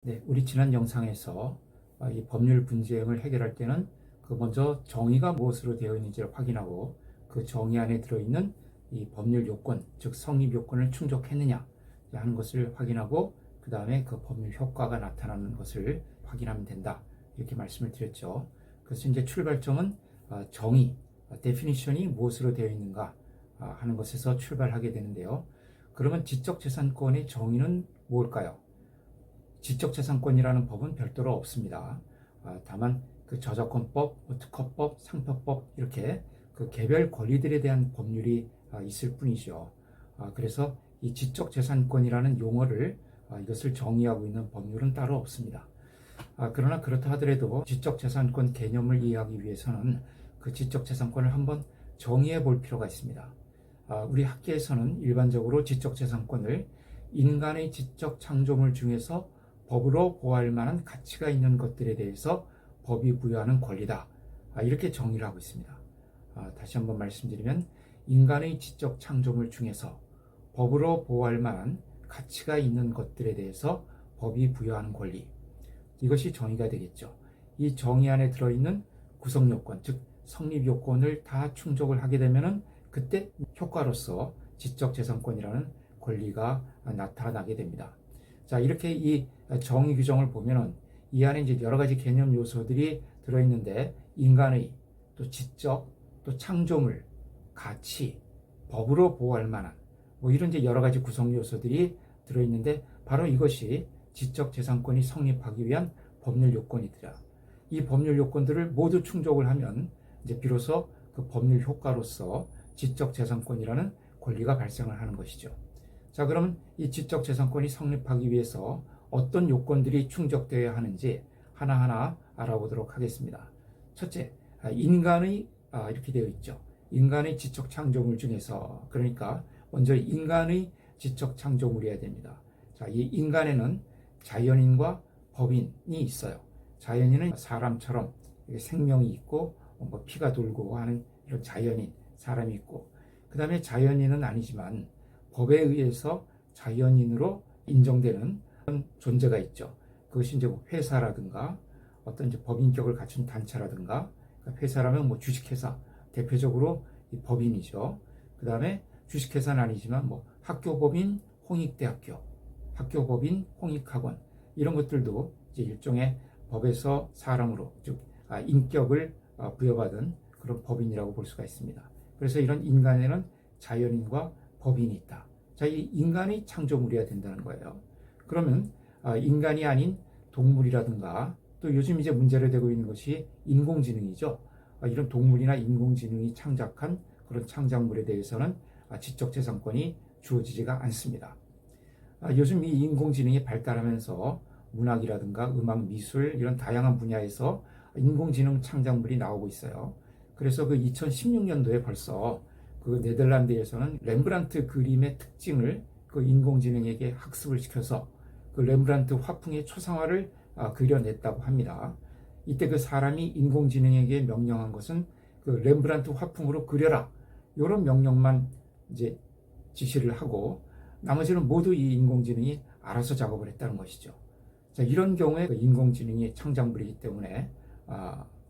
네, 우리 지난 영상에서 이 법률 분쟁을 해결할 때는 먼저 정의가 무엇으로 되어 있는지를 확인하고 그 정의 안에 들어있는 이 법률 요건, 즉 성립 요건을 충족했느냐 하는 것을 확인하고 그 다음에 그 법률 효과가 나타나는 것을 확인하면 된다. 이렇게 말씀을 드렸죠. 그래서 이제 출발점은 정의, definition이 무엇으로 되어 있는가 하는 것에서 출발하게 되는데요. 그러면 지적재산권의 정의는 무엇일까요? 지적재산권이라는 법은 별도로 없습니다. 다만 그 저작권법, 특허법, 상표법 이렇게 그 개별 권리들에 대한 법률이 있을 뿐이죠. 그래서 이 지적재산권이라는 용어를 이것을 정의하고 있는 법률은 따로 없습니다. 그러나 그렇다 하더라도 지적재산권 개념을 이해하기 위해서는 그 지적재산권을 한번 정의해 볼 필요가 있습니다. 우리 학계에서는 일반적으로 지적재산권을 인간의 지적 창조물 중에서 법으로 보호할 만한 가치가 있는 것들에 대해서 법이 부여하는 권리다. 이렇게 정의를 하고 있습니다. 다시 한번 말씀드리면 인간의 지적 창조물 중에서 법으로 보호할 만한 가치가 있는 것들에 대해서 법이 부여하는 권리. 이것이 정의가 되겠죠. 이 정의 안에 들어있는 구성요건, 즉 성립요건을 다 충족을 하게 되면 그때 효과로서 지적재산권이라는 권리가 나타나게 됩니다. 자, 이렇게 이 정의 규정을 보면은 이 안에 이제 여러 가지 개념 요소들이 들어있는데 인간의 또 지적, 또 창조물, 가치, 법으로 보호할 만한 이런 이제 여러 가지 구성 요소들이 들어있는데 바로 이것이 지적재산권이 성립하기 위한 법률 요건이더라. 이 법률 요건들을 모두 충족을 하면 이제 비로소 그 법률 효과로서 지적재산권이라는 권리가 발생을 하는 것이죠. 자, 그러면 이 지적재산권이 성립하기 위해서 어떤 요건들이 충족되어야 하는지 하나하나 알아보도록 하겠습니다. 첫째, 인간의 이렇게 되어 있죠. 인간의 지적 창조물 중에서 그러니까 먼저 인간의 지적 창조물이어야 됩니다. 자, 이 인간에는 자연인과 법인이 있어요. 자연인은 사람처럼 생명이 있고 피가 돌고 하는 이런 자연인, 사람이 있고 그 다음에 자연인은 아니지만 법에 의해서 자연인으로 인정되는 존재가 있죠. 그것이 이제 회사라든가 어떤 이제 법인격을 갖춘 단체라든가 회사라면 주식회사 대표적으로 이 법인이죠. 그 다음에 주식회사는 아니지만 학교법인, 홍익대학교, 학교법인, 홍익학원 이런 것들도 이제 일종의 법에서 사람으로 즉 인격을 부여받은 그런 법인이라고 볼 수가 있습니다. 그래서 이런 인간에는 자연인과 법인이 있다. 자, 이 인간이 창조물이어야 된다는 거예요. 그러면 인간이 아닌 동물이라든가 또 요즘 이제 문제로 되고 있는 것이 인공지능이죠. 이런 동물이나 인공지능이 창작한 그런 창작물에 대해서는 지적재산권이 주어지지가 않습니다. 요즘 이 인공지능이 발달하면서 문학이라든가 음악, 미술 이런 다양한 분야에서 인공지능 창작물이 나오고 있어요. 그래서 그 2016년도에 벌써 그 네덜란드에서는 렘브란트 그림의 특징을 그 인공지능에게 학습을 시켜서 그 렘브란트 화풍의 초상화를 그려냈다고 합니다. 이때 그 사람이 인공지능에게 명령한 것은 그 렘브란트 화풍으로 그려라. 이런 명령만 이제 지시를 하고 나머지는 모두 이 인공지능이 알아서 작업을 했다는 것이죠. 자, 이런 경우에 그 인공지능이 창작물이기 때문에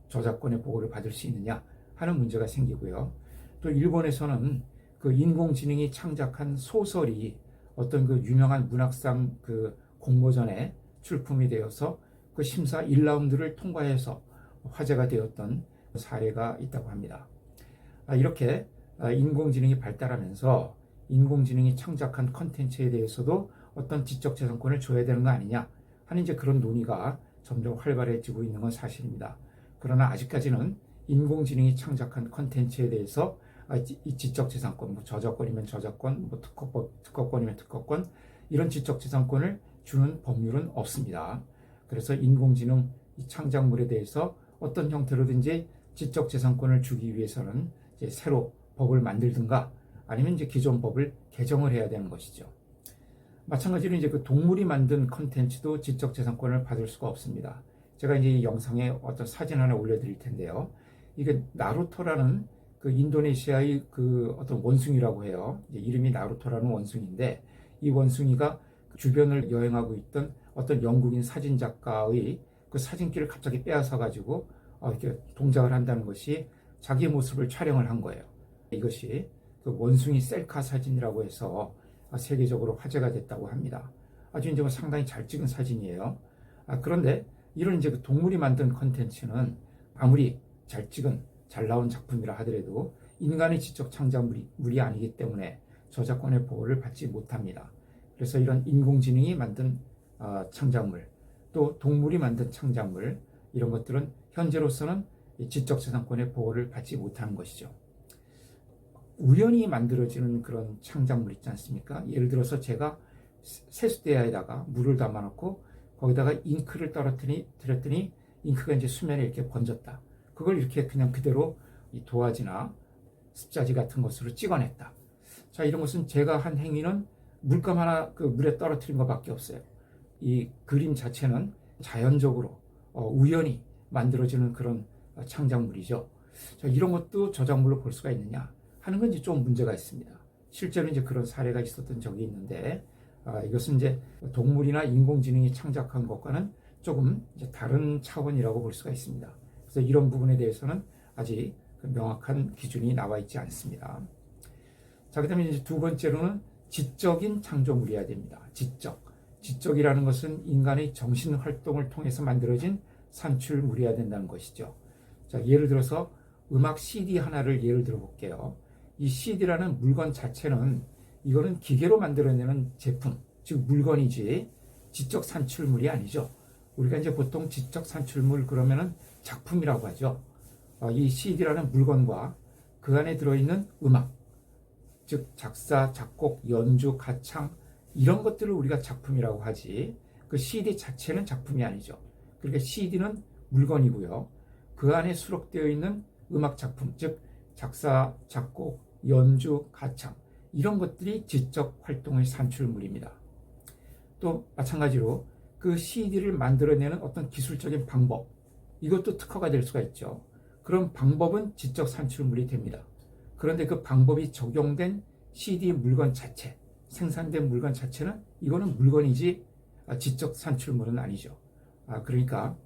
저작권의 보호를 받을 수 있느냐 하는 문제가 생기고요. 또 일본에서는 그 인공지능이 창작한 소설이 어떤 그 유명한 문학상 그 공모전에 출품이 되어서 그 심사 1라운드를 통과해서 화제가 되었던 사례가 있다고 합니다. 이렇게 인공지능이 발달하면서 인공지능이 창작한 컨텐츠에 대해서도 어떤 지적재산권을 줘야 되는 거 아니냐 하는 이제 그런 논의가 점점 활발해지고 있는 건 사실입니다. 그러나 아직까지는 인공지능이 창작한 컨텐츠에 대해서 이 지적재산권, 저작권이면 저작권, 특허권이면 특허권 이런 지적재산권을 주는 법률은 없습니다. 그래서 인공지능 이 창작물에 대해서 어떤 형태로든지 지적재산권을 주기 위해서는 이제 새로 법을 만들든가 아니면 이제 기존 법을 개정을 해야 되는 것이죠. 마찬가지로 이제 그 동물이 만든 컨텐츠도 지적재산권을 받을 수가 없습니다. 제가 이제 이 영상에 어떤 사진 하나 올려드릴 텐데요. 이게 나루토라는 그 인도네시아의 그 어떤 원숭이라고 해요. 이름이 나루토라는 원숭이인데 이 원숭이가 주변을 여행하고 있던 어떤 영국인 사진작가의 그 사진기를 갑자기 빼앗아 가지고 이렇게 동작을 한다는 것이 자기 모습을 촬영을 한 거예요. 이것이 그 원숭이 셀카 사진이라고 해서 세계적으로 화제가 됐다고 합니다. 아주 이제 상당히 잘 찍은 사진이에요. 그런데 이런 이제 그 동물이 만든 컨텐츠는 아무리 잘 찍은 잘 나온 작품이라 하더라도 인간의 지적 창작물이 아니기 때문에 저작권의 보호를 받지 못합니다. 그래서 이런 인공지능이 만든 창작물, 또 동물이 만든 창작물, 이런 것들은 현재로서는 지적재산권의 보호를 받지 못하는 것이죠. 우연히 만들어지는 그런 창작물 있지 않습니까? 예를 들어서 제가 세숫대야에다가 물을 담아놓고 거기다가 잉크를 떨어뜨렸더니 잉크가 이제 수면에 이렇게 번졌다. 그걸 이렇게 그냥 그대로 이 도화지나 습자지 같은 것으로 찍어냈다. 자, 이런 것은 제가 한 행위는 물감 하나 그 물에 떨어뜨린 것밖에 없어요. 이 그림 자체는 자연적으로 우연히 만들어지는 그런 창작물이죠. 자, 이런 것도 저작물로 볼 수가 있느냐 하는 건 이제 좀 문제가 있습니다. 실제로 이제 그런 사례가 있었던 적이 있는데 이것은 이제 동물이나 인공지능이 창작한 것과는 조금 이제 다른 차원이라고 볼 수가 있습니다. 그래서 이런 부분에 대해서는 아직 명확한 기준이 나와 있지 않습니다. 자, 그다음에 이제 두 번째로는 지적인 창조물이어야 됩니다. 지적이라는 것은 인간의 정신 활동을 통해서 만들어진 산출물이어야 된다는 것이죠. 자, 예를 들어서 음악 CD 하나를 예를 들어 볼게요. 이 CD라는 물건 자체는 이거는 기계로 만들어내는 제품, 즉 물건이지 지적 산출물이 아니죠. 우리가 이제 보통 지적 산출물 그러면은 작품이라고 하죠. 이 CD라는 물건과 그 안에 들어있는 음악, 즉 작사, 작곡, 연주, 가창 이런 것들을 우리가 작품이라고 하지 그 CD 자체는 작품이 아니죠. 그러니까 CD는 물건이고요. 그 안에 수록되어 있는 음악 작품, 즉 작사, 작곡, 연주, 가창 이런 것들이 지적 활동의 산출물입니다. 또 마찬가지로 그 CD를 만들어내는 어떤 기술적인 방법, 이것도 특허가 될 수가 있죠. 그런 방법은 지적 산출물이 됩니다. 그런데 그 방법이 적용된 CD 물건 자체, 생산된 물건 자체는 이거는 물건이지 지적 산출물은 아니죠. 그러니까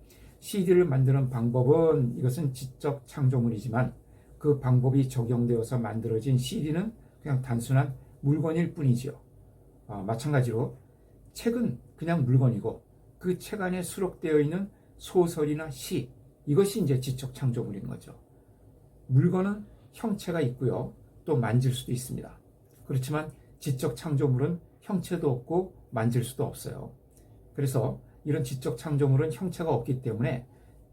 CD를 만드는 방법은 이것은 지적 창조물이지만 그 방법이 적용되어서 만들어진 CD는 그냥 단순한 물건일 뿐이지요. 마찬가지로 책은 그냥 물건이고 그 책 안에 수록되어 있는 소설이나 시, 이것이 이제 지적 창조물인 거죠. 물건은 형체가 있고요. 또 만질 수도 있습니다. 그렇지만 지적 창조물은 형체도 없고 만질 수도 없어요. 그래서 이런 지적 창조물은 형체가 없기 때문에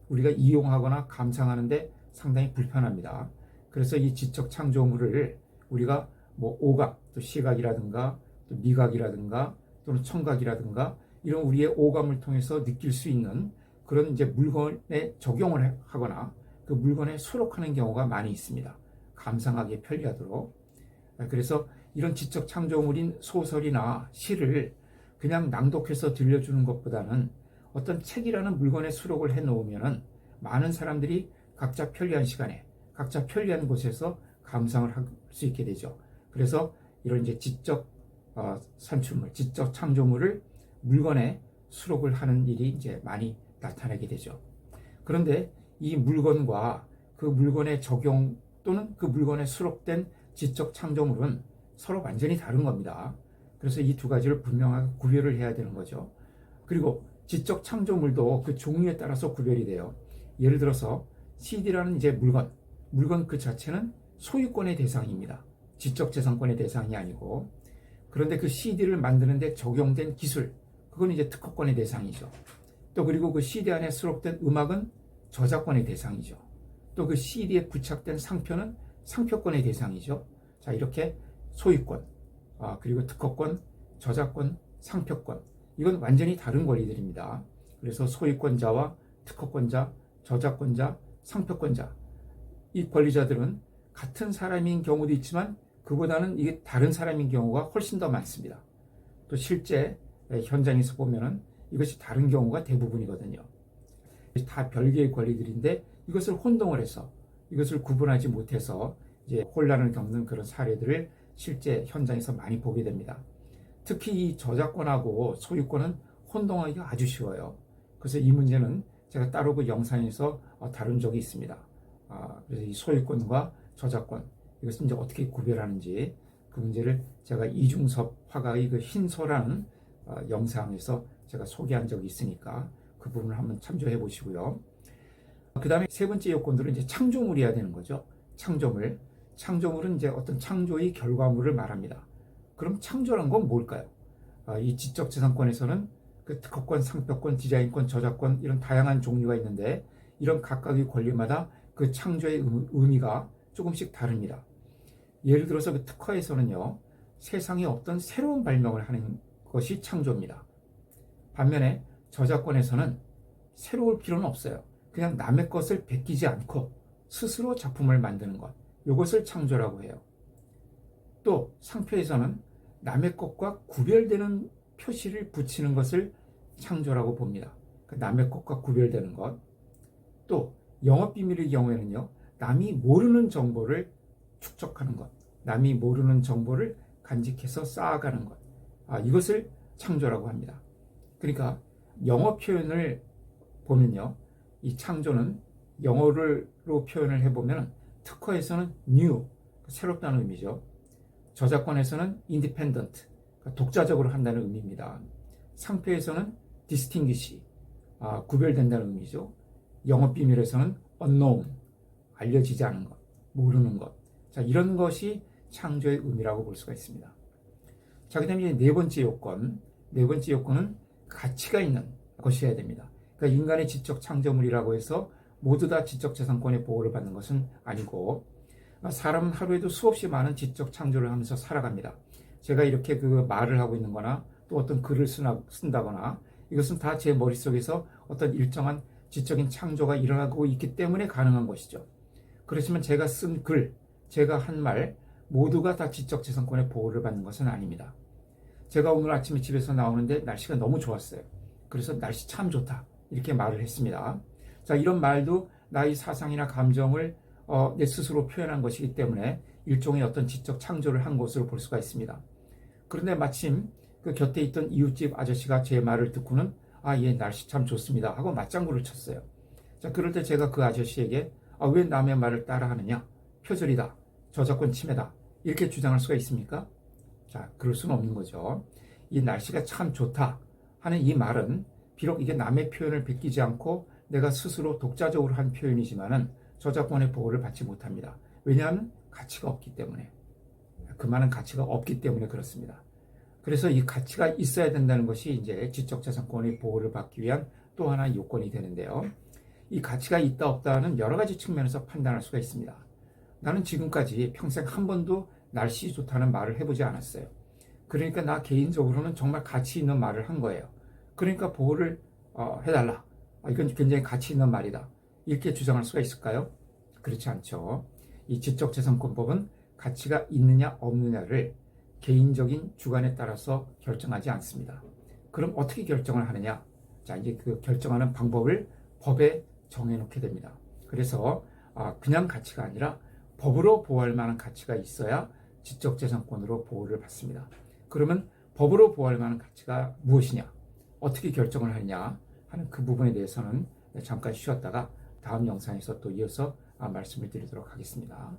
우리가 이용하거나 감상하는데 상당히 불편합니다. 그래서 이 지적 창조물을 우리가 뭐 오각, 또 시각이라든가 또 미각이라든가 또는 청각이라든가 이런 우리의 오감을 통해서 느낄 수 있는 그런 이제 물건에 적용을 하거나 그 물건에 수록하는 경우가 많이 있습니다. 감상하기에 편리하도록. 그래서 이런 지적 창조물인 소설이나 시를 그냥 낭독해서 들려주는 것보다는 어떤 책이라는 물건에 수록을 해 놓으면은 많은 사람들이 각자 편리한 시간에 각자 편리한 곳에서 감상을 할 수 있게 되죠. 그래서 이런 이제 지적 산출물, 지적 창조물을 물건에 수록을 하는 일이 이제 많이 나타나게 되죠. 그런데 이 물건과 그 물건의 적용 또는 그 물건에 수록된 지적 창조물은 서로 완전히 다른 겁니다. 그래서 이 두 가지를 분명하게 구별을 해야 되는 거죠. 그리고 지적 창조물도 그 종류에 따라서 구별이 돼요. 예를 들어서 CD라는 이제 물건 그 자체는 소유권의 대상입니다. 지적 재산권의 대상이 아니고, 그런데 그 CD를 만드는데 적용된 기술, 그건 이제 특허권의 대상이죠. 또 그리고 그 CD 안에 수록된 음악은 저작권의 대상이죠. 또 그 CD에 부착된 상표는 상표권의 대상이죠. 자, 이렇게 소유권, 그리고 특허권, 저작권, 상표권, 이건 완전히 다른 권리들입니다. 그래서 소유권자와 특허권자, 저작권자, 상표권자, 이 권리자들은 같은 사람인 경우도 있지만 그보다는 이게 다른 사람인 경우가 훨씬 더 많습니다. 또 실제 현장에서 보면은 이것이 다른 경우가 대부분이거든요. 다 별개의 권리들인데 이것을 혼동을 해서 이것을 구분하지 못해서 이제 혼란을 겪는 그런 사례들을 실제 현장에서 많이 보게 됩니다. 특히 이 저작권하고 소유권은 혼동하기가 아주 쉬워요. 그래서 이 문제는 제가 따로 그 영상에서 다룬 적이 있습니다. 그래서 이 소유권과 저작권, 이것은 이제 어떻게 구별하는지 그 문제를 제가 이중섭 화가의 그 흰소라는 영상에서 제가 소개한 적이 있으니까 그 부분을 한번 참조해 보시고요. 그 다음에 세 번째 요건들은 이제 창조물이어야 되는 거죠. 창조물. 창조물은 이제 어떤 창조의 결과물을 말합니다. 그럼 창조란 건 뭘까요? 이 지적재산권에서는 그 특허권, 상표권, 디자인권, 저작권 이런 다양한 종류가 있는데 이런 각각의 권리마다 그 창조의 의미가 조금씩 다릅니다. 예를 들어서 그 특허에서는요, 세상에 없던 새로운 발명을 하는 것이 창조입니다. 반면에 저작권에서는 새로울 필요는 없어요. 그냥 남의 것을 베끼지 않고 스스로 작품을 만드는 것, 이것을 창조라고 해요. 또 상표에서는 남의 것과 구별되는 표시를 붙이는 것을 창조라고 봅니다. 남의 것과 구별되는 것. 또 영업비밀의 경우에는요, 남이 모르는 정보를 축적하는 것, 남이 모르는 정보를 간직해서 쌓아가는 것, 이것을 창조라고 합니다. 그러니까 영어 표현을 보면요, 이 창조는 영어로 표현을 해보면 특허에서는 new, 새롭다는 의미죠. 저작권에서는 independent, 독자적으로 한다는 의미입니다. 상표에서는 distinguish, 구별된다는 의미죠. 영업비밀에서는 unknown, 알려지지 않은 것, 모르는 것. 자, 이런 것이 창조의 의미라고 볼 수가 있습니다. 자, 그 다음에 네 번째 요건. 네 번째 요건은 가치가 있는 것이어야 됩니다. 그러니까 인간의 지적 창조물이라고 해서 모두 다 지적재산권의 보호를 받는 것은 아니고, 사람은 하루에도 수없이 많은 지적 창조를 하면서 살아갑니다. 제가 이렇게 그 말을 하고 있는 거나 또 어떤 글을 쓴다거나 이것은 다 제 머릿속에서 어떤 일정한 지적인 창조가 일어나고 있기 때문에 가능한 것이죠. 그렇지만 제가 쓴 글, 제가 한 말 모두가 다 지적재산권의 보호를 받는 것은 아닙니다. 제가 오늘 아침에 집에서 나오는데 날씨가 너무 좋았어요. 그래서 날씨 참 좋다 이렇게 말을 했습니다. 자, 이런 말도 나의 사상이나 감정을 내 스스로 표현한 것이기 때문에 일종의 어떤 지적 창조를 한 것으로 볼 수가 있습니다. 그런데 마침 그 곁에 있던 이웃집 아저씨가 제 말을 듣고는 예, 날씨 참 좋습니다 하고 맞장구를 쳤어요. 자, 그럴 때 제가 그 아저씨에게 왜 남의 말을 따라하느냐, 표절이다, 저작권 침해다 이렇게 주장할 수가 있습니까? 자, 그럴 수는 없는 거죠. 이 날씨가 참 좋다 하는 이 말은 비록 이게 남의 표현을 베끼지 않고 내가 스스로 독자적으로 한 표현이지만은 저작권의 보호를 받지 못합니다. 왜냐하면 가치가 없기 때문에. 그 말은 가치가 없기 때문에 그렇습니다. 그래서 이 가치가 있어야 된다는 것이 이제 지적재산권의 보호를 받기 위한 또 하나의 요건이 되는데요. 이 가치가 있다 없다는 여러 가지 측면에서 판단할 수가 있습니다. 나는 지금까지 평생 한 번도 날씨 좋다는 말을 해보지 않았어요. 그러니까 나 개인적으로는 정말 가치 있는 말을 한 거예요. 그러니까 보호를 해달라. 이건 굉장히 가치 있는 말이다. 이렇게 주장할 수가 있을까요? 그렇지 않죠. 이 지적재산권법은 가치가 있느냐 없느냐를 개인적인 주관에 따라서 결정하지 않습니다. 그럼 어떻게 결정을 하느냐? 자, 이제 그 결정하는 방법을 법에 정해놓게 됩니다. 그래서 그냥 가치가 아니라 법으로 보호할 만한 가치가 있어야 지적재산권으로 보호를 받습니다. 그러면 법으로 보호할 만한 가치가 무엇이냐? 어떻게 결정을 하느냐 하는 그 부분에 대해서는 잠깐 쉬었다가 다음 영상에서 또 이어서 말씀을 드리도록 하겠습니다.